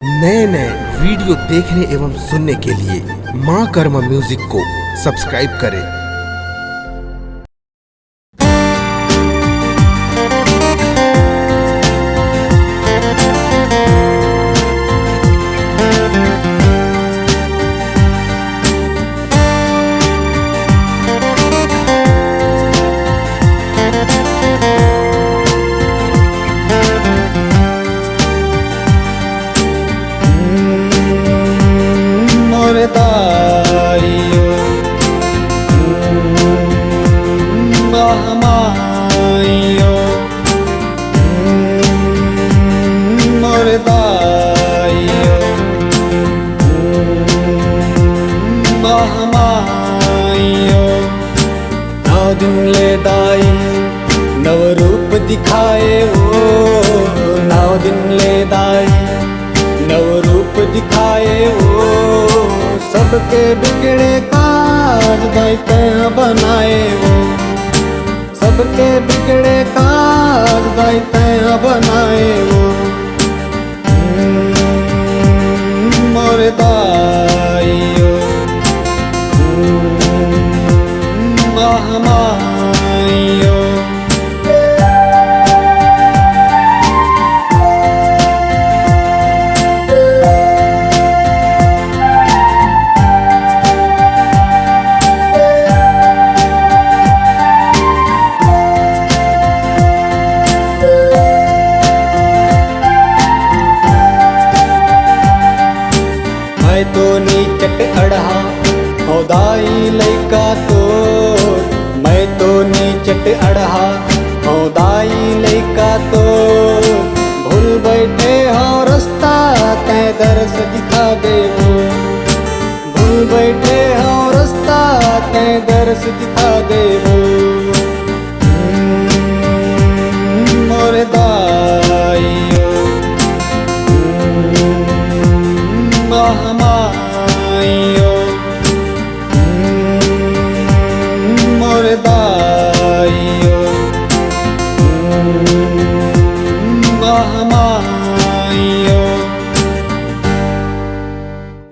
नए नए वीडियो देखने एवं सुनने के लिए माँ कर्मा म्यूजिक को सब्सक्राइब करें। दिन ले दाई नव रूप दिखाए वो, नौ दिन ले दाई नव रूप दिखाए वो। सबके बिगड़े काज दाई बनाए वो, सबके बिगड़े काज दाई बनाए वो। मोरे दाइयो माहियो मैं तो नीचट अड़हा दाई लैका तो, मैं तो नीचट अड़हा दाई लैका तो। भूल बैठे हो रास्ता तै दर्श दिखा देवो, भूल बैठे हो रास्ता तै दर्श दिखा देवो। मोरे दाइयो माहियो